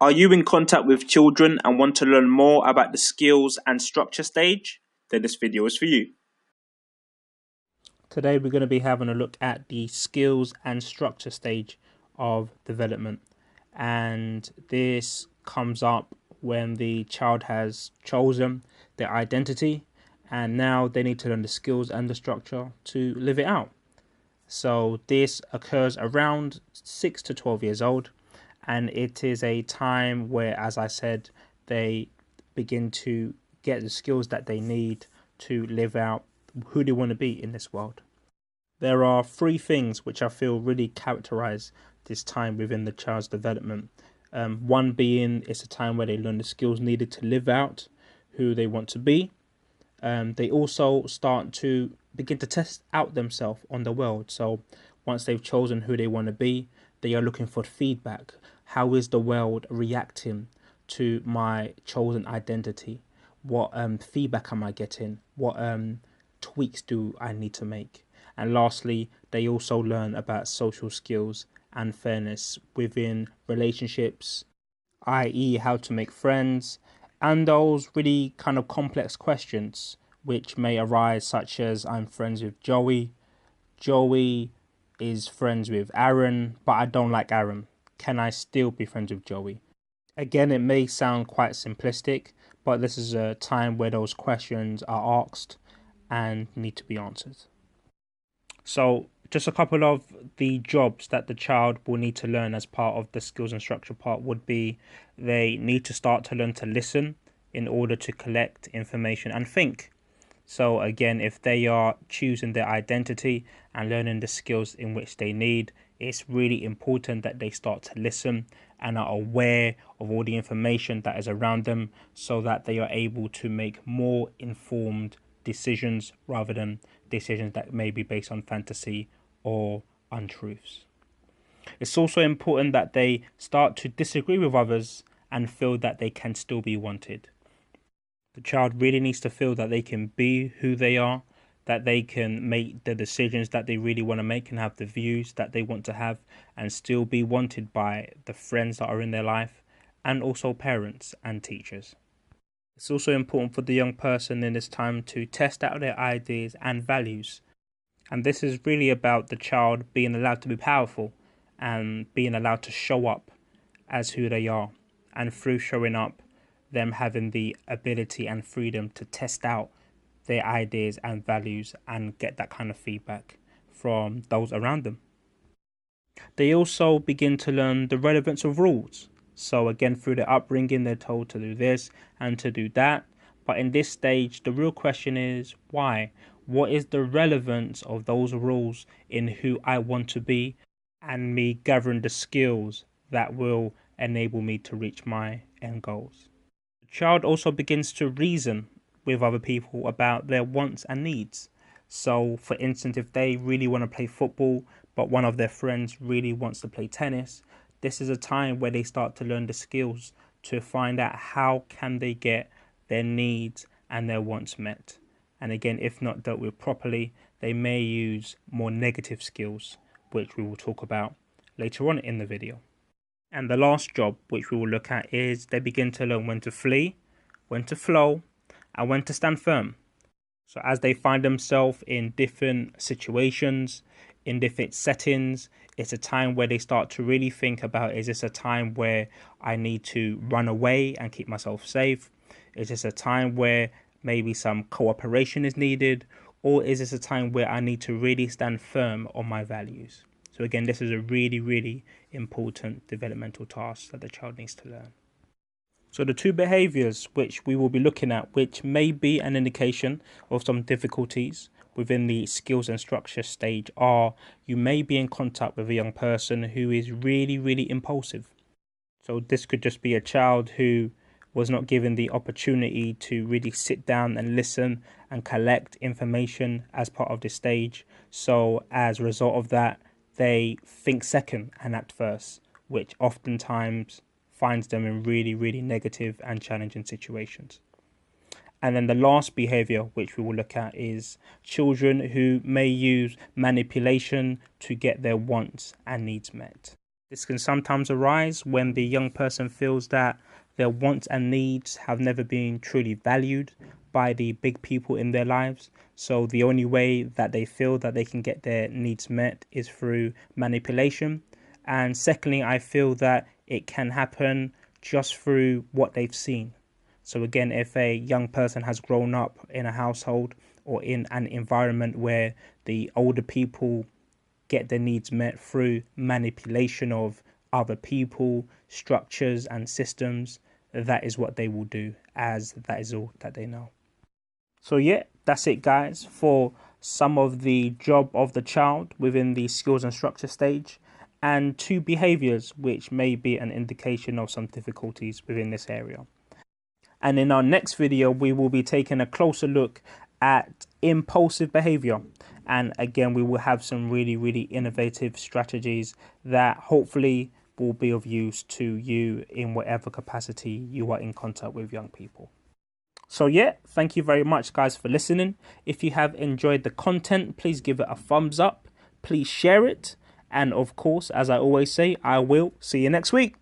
Are you in contact with children and want to learn more about the skills and structure stage? Then this video is for you. Today we're going to be having a look at the skills and structure stage of development. And this comes up when the child has chosen their identity and now they need to learn the skills and the structure to live it out. So this occurs around 6 to 12 years old, and it is a time where, as I said, they begin to get the skills that they need to live out who they want to be in this world. There are three things which I feel really characterize this time within the child's development. One being it's a time where they learn the skills needed to live out who they want to be. They also start to begin to test out themselves on the world. So once they've chosen who they want to be, they are looking for feedback. How is the world reacting to my chosen identity? What feedback am I getting? What tweaks do I need to make? And lastly, they also learn about social skills and fairness within relationships, i.e. how to make friends, and those really kind of complex questions which may arise, such as I'm friends with Joey. Joey is friends with Aaron, but I don't like Aaron. Can I still be friends with Joey? Again, it may sound quite simplistic, but this is a time where those questions are asked and need to be answered. So just a couple of the jobs that the child will need to learn as part of the skills and structure part would be they need to start to learn to listen in order to collect information and think. So again, if they are choosing their identity and learning the skills in which they need, it's really important that they start to listen and are aware of all the information that is around them so that they are able to make more informed decisions rather than decisions that may be based on fantasy or untruths. It's also important that they start to disagree with others and feel that they can still be wanted. The child really needs to feel that they can be who they are, that they can make the decisions that they really want to make and have the views that they want to have and still be wanted by the friends that are in their life and also parents and teachers. It's also important for the young person in this time to test out their ideas and values. And this is really about the child being allowed to be powerful and being allowed to show up as who they are. And through showing up, them having the ability and freedom to test out their ideas and values and get that kind of feedback from those around them. They also begin to learn the relevance of rules. So again, through their upbringing, they're told to do this and to do that. But in this stage, the real question is why? What is the relevance of those rules in who I want to be and me gathering the skills that will enable me to reach my end goals? The child also begins to reason with other people about their wants and needs. So, for instance, if they really want to play football, but one of their friends really wants to play tennis, this is a time where they start to learn the skills to find out how can they get their needs and their wants met. And again, if not dealt with properly, they may use more negative skills, which we will talk about later on in the video. And the last job which we will look at is they begin to learn when to flee, when to flow, and when to stand firm. So as they find themselves in different situations, in different settings, it's a time where they start to really think about, is this a time where I need to run away and keep myself safe? Is this a time where maybe some cooperation is needed? Or is this a time where I need to really stand firm on my values? So again, this is a really, really important developmental task that the child needs to learn. So the two behaviours which we will be looking at, which may be an indication of some difficulties within the skills and structure stage, are you may be in contact with a young person who is really, really impulsive. So this could just be a child who was not given the opportunity to really sit down and listen and collect information as part of this stage. So as a result of that, they think second and act first, which oftentimes finds them in really, really negative and challenging situations. And then the last behavior which we will look at is children who may use manipulation to get their wants and needs met. This can sometimes arise when the young person feels that their wants and needs have never been truly valued by the big people in their lives. So the only way that they feel that they can get their needs met is through manipulation. And secondly, I feel that it can happen just through what they've seen. So again, if a young person has grown up in a household or in an environment where the older people get their needs met through manipulation of other people, structures, and systems, that is what they will do, as that is all that they know. So, yeah, that's it, guys, for some of the job of the child within the skills and structure stage, and 2 behaviors which may be an indication of some difficulties within this area. And in our next video, we will be taking a closer look at impulsive behavior. And again, we will have some really, really innovative strategies that hopefully will be of use to you in whatever capacity you are in contact with young people. So yeah, thank you very much, guys, for listening. If you have enjoyed the content, please give it a thumbs up. Please share it. And of course, as I always say, I will see you next week.